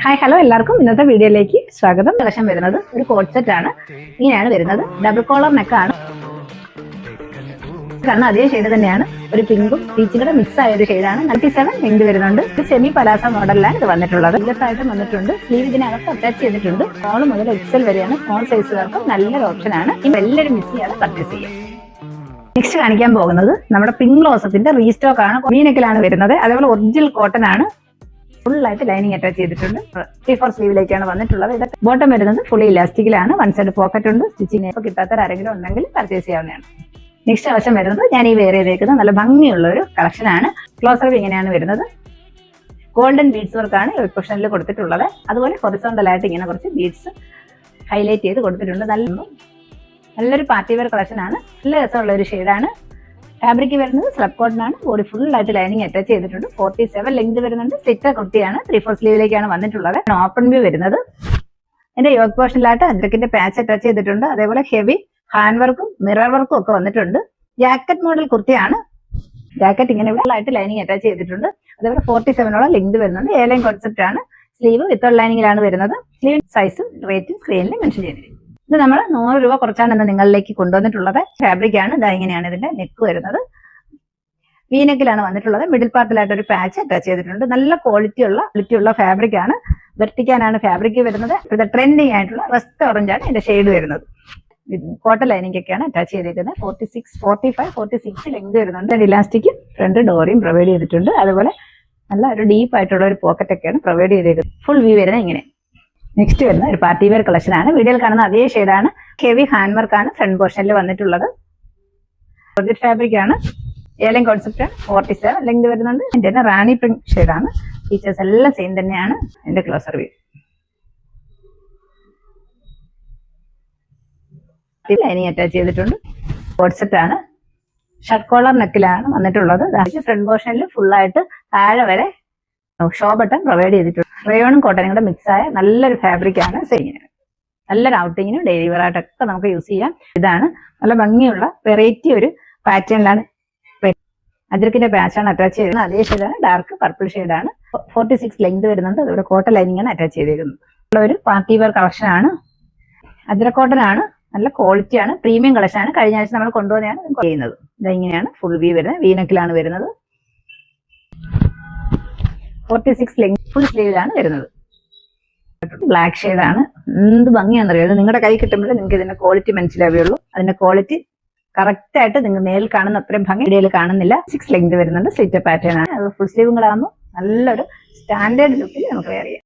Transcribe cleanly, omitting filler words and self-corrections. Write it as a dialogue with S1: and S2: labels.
S1: Hi hello എല്ലാവർക്കും ഇന്നത്തെ വീഡിയോയിലേക്ക് സ്വാഗതം. കളക്ഷൻ വരുന്നത് ഒരു കോട്ട് സെറ്റ് ആണ്. ഇങ്ങനെയാണ് വരുന്നത്. ഡബിൾ കോളർ നെക്കാണ്. കാരണം അതേ ഷെയ്ഡ് തന്നെയാണ്. ഒരു പിങ്കും പീച്ചും കൂടെ മിക്സ് ആയ ഒരു ഷെയ്ഡാണ്. 97 ലെങ്ത് വരുന്നുണ്ട്. ഒരു സെമി പലാസ മോഡലിലാണ് ഇത് വന്നിട്ടുള്ളത്. ആയിട്ടും വന്നിട്ടുണ്ട്. സ്ലീവ് ഇതിനകത്ത് അറ്റാച്ച് ചെയ്തിട്ടുണ്ട്. സ്മോൾ മുതൽ എക്സൽ വരെയാണ്. സ്മോൾ സൈസുകാർക്ക് നല്ലൊരു ഓപ്ഷനാണ്. എല്ലാവരും മിസ് ചെയ്യാതെ പർച്ചേസ് ചെയ്യാം. നെക്സ്റ്റ് കാണിക്കാൻ പോകുന്നത് നമ്മുടെ പിങ്ക് ഗ്ലോസത്തിന്റെ റീസ്റ്റോക്ക് ആണ്. വീനെക്കിലാണ് വരുന്നത്. അതേപോലെ ഒറിജിനൽ കോട്ടൺ ആണ്. ഫുള്ളായിട്ട് ലൈനിങ് അറ്റാച്ച് ചെയ്തിട്ടുണ്ട്. 3/4 സ്ലീവിലേക്കാണ് വന്നിട്ടുള്ളത്. ഇത് ബോട്ടം വരുന്നത് ഫുള്ളി ഇലാസ്റ്റിക്കിലാണ്. വൺ സൈഡ് പോക്കറ്റ് ഉണ്ട്. സ്റ്റിച്ചിങ് ഇപ്പോൾ കിട്ടാത്തവരാരെങ്കിലും ഉണ്ടെങ്കിൽ പർച്ചേസ് ചെയ്യാവുന്നതാണ്. നെക്സ്റ്റ് കളക്ഷൻ വരുന്നത് ഞാൻ ഈ വേറെ ചെയ്തേക്കുന്നത് നല്ല ഭംഗിയുള്ള ഒരു കളക്ഷനാണ്. ക്ലോസർ ഇങ്ങനെയാണ് വരുന്നത്. ഗോൾഡൻ ബീഡ്സ് വർക്കാണ് ഈ പൊസിഷനിൽ കൊടുത്തിട്ടുള്ളത്. അതുപോലെ ഹൊറിസോണ്ടലായിട്ട് ഇങ്ങനെ കുറച്ച് ബീഡ്സ് ഹൈലൈറ്റ് ചെയ്ത് കൊടുത്തിട്ടുണ്ട്. നല്ലൊരു പാർട്ടി വെയർ കളക്ഷനാണ്. നല്ല രസമുള്ള ഒരു ഷെയ്ഡാണ്. ഫാബ്രിക് വരുന്നത് സ്ലബ് കോട്ടൺ ആണ്. ബോഡി ഫുള്ളായിട്ട് ലൈനിങ് അറ്റാച്ച് ചെയ്തിട്ടുണ്ട്. 47 ലെങ്ത് വരുന്നുണ്ട്. സ്ലിറ്റർ കുർത്തിയാണ്. 3/4 സ്ലീവിലേക്കാണ് വന്നിട്ടുള്ളത്. ഓപ്പൺ വ്യൂ വരുന്നത്. എന്റെ യോക്ക് പോർഷനിലായിട്ട് അജ്രക്കിന്റെ പാച്ച് അറ്റാച്ച് ചെയ്തിട്ടുണ്ട്. അതേപോലെ ഹെവി ഹാൻഡ് വർക്കും മിറർ വർക്കും ഒക്കെ വന്നിട്ടുണ്ട്. ജാക്കറ്റ് മോഡൽ കുർത്തിയാണ്. ജാക്കറ്റ് ഇങ്ങനെ ഫുള്ളായിട്ട് ലൈനിങ് അറ്റാച്ച് ചെയ്തിട്ടുണ്ട്. അതേപോലെ 47 ലെങ്ത് വരുന്നുണ്ട്. എയർലൈൻ കോൺസെപ്റ്റ് ആണ്. സ്ലീവ് വിത്തൗട്ട് ലൈനിങ്ങിലാണ് വരുന്നത്. സ്ലീവ് സൈസും റേറ്റും സ്ക്രീനിൽ മെൻഷൻ ചെയ്തിരിക്കുന്നത്. ഇത് നമ്മൾ 100 രൂപ കുറച്ചാണ് ഇന്ന് നിങ്ങളിലേക്ക് കൊണ്ടുവന്നിട്ടുള്ളത്. ഫാബ്രിക് ആണ്. ഇതാ ഇങ്ങനെയാണ് ഇതിന്റെ നെക്ക് വരുന്നത്. വീനെക്കിലാണ് വന്നിട്ടുള്ളത്. മിഡിൽ പാർട്ടിലായിട്ട് ഒരു പാച്ച് അറ്റാച്ച് ചെയ്തിട്ടുണ്ട്. നല്ല ക്വാളിറ്റിയുള്ള ഫാബ്രിക് ആണ്. വെർട്ടിക്കാനാണ് ഫാബ്രിക് വരുന്നത്. ഇത് ട്രെൻഡിങ് ആയിട്ടുള്ള റസ്റ്റ് ഓറഞ്ച് ആണ് ഇതിന്റെ ഷെയ്ഡ് വരുന്നത്. കോട്ടൺ ലൈനിങ് ഒക്കെയാണ് അറ്റാച്ച് ചെയ്തിരിക്കുന്നത്. 46 ലെങ്ത് വരുന്നുണ്ട്. ഇലാസ്റ്റിക് ഫ്രണ്ട് ഡോറിയും പ്രൊവൈഡ് ചെയ്തിട്ടുണ്ട്. അതുപോലെ നല്ല ഒരു ഡീപ്പ് ആയിട്ടുള്ള ഒരു പോക്കറ്റ് ഒക്കെയാണ് പ്രൊവൈഡ് ചെയ്തിരിക്കുന്നത്. ഫുൾ വ്യൂ വരുന്നത് ഇങ്ങനെ. നെക്സ്റ്റ് വരുന്ന ഒരു പാർട്ടി വെയർ കളക്ഷൻ ആണ്. വീഡിയോയിൽ കാണുന്ന അതേ ഷെയ്ഡാണ്. ഹെവി ഹാൻഡ് വർക്ക് ആണ് ഫ്രണ്ട് പോർഷനിൽ വന്നിട്ടുള്ളത്. ഫാബ്രിക് ആണ്. എയർലൈൻ കോൺസെപ്റ്റ് ആണ്. 47 ലെങ്ത് വരുന്നുണ്ട്. ഇതിന്റെ റാണി പ്രിന്റ് ഷെയ്ഡാണ്. ഫീച്ചേഴ്സ് എല്ലാം സെയിം തന്നെയാണ്. എന്റെ ക്ലോസർ വ്യൂ ലൈനിങ് അറ്റാച്ച് ചെയ്തിട്ടുണ്ട്. കോട്ട് സെറ്റ് ആണ്. ഷർട്ട് കോളർ നെക്കിലാണ് വന്നിട്ടുള്ളത്. ഫ്രണ്ട് പോർഷനിൽ ഫുള്ളായിട്ട് താഴെ വരെ ഷോ ബട്ടൺ പ്രൊവൈഡ് ചെയ്തിട്ടുണ്ട്. റയോണും കോട്ടനും കൂടെ മിക്സ് ആയ നല്ലൊരു ഫാബ്രിക് ആണ്. നല്ലൊരു ഔട്ടിങ്ങിനും ഡെയിലി വെയർ ആയിട്ടൊക്കെ നമുക്ക് യൂസ് ചെയ്യാം. ഇതാണ് നല്ല ഭംഗിയുള്ള വെറൈറ്റി ഒരു പാറ്റേണിലാണ്. അജ്രക്കിന്റെ പാച്ചാണ് അറ്റാച്ച് ചെയ്തിരുന്നത്. അതേ ഷെയ്ഡാണ്. ഡാർക്ക് പർപ്പിൾ ഷെയ്ഡാണ്. 46 ലെങ്ത് വരുന്നുണ്ട്. അതുപോലെ കോട്ടൺ ലൈനിങ് ആണ് അറ്റാച്ച് ചെയ്തിരിക്കുന്നത്. ഒരു പാർട്ടി വെയർ കളക്ഷൻ ആണ്. അജ്രക് കോട്ടൺ ആണ്. നല്ല ക്വാളിറ്റി ആണ്. പ്രീമിയം കളക്ഷൻ ആണ്. കഴിഞ്ഞ ആഴ്ച നമ്മൾ കൊണ്ടുവന്നെയാണ് ചെയ്യുന്നത്. ഇതെങ്ങനെയാണ് ഫുൾ വ്യൂ വരുന്നത്. വീനെക്കിലാണ് വരുന്നത്. 46 ലെങ്ത് ഫുൾ സ്ലീവിലാണ് വരുന്നത്. ബ്ലാക്ക് ഷെയ്ഡാണ്. എന്ത് ഭംഗിയാണെന്നറിയാം. നിങ്ങളുടെ കൈ കിട്ടുമ്പോൾ നിങ്ങൾക്ക് ഇതിന്റെ ക്വാളിറ്റി മനസ്സിലാവുകയുള്ളൂ. അതിന്റെ ക്വാളിറ്റി കറക്റ്റ് ആയിട്ട് നിങ്ങൾ നേരിൽ കാണുന്ന അത്രയും ഭംഗി ഇടയിൽ കാണുന്നില്ല. 6 ലെങ്ത് വരുന്നുണ്ട്. സ്ലിറ്റർ പാറ്റേൺ ആണ്. അത് ഫുൾ സ്ലീവും കൂടെ ആകുമ്പോൾ നല്ലൊരു സ്റ്റാൻഡേർഡ് ലുക്കിൽ നമുക്ക് വെയർ ചെയ്യാം.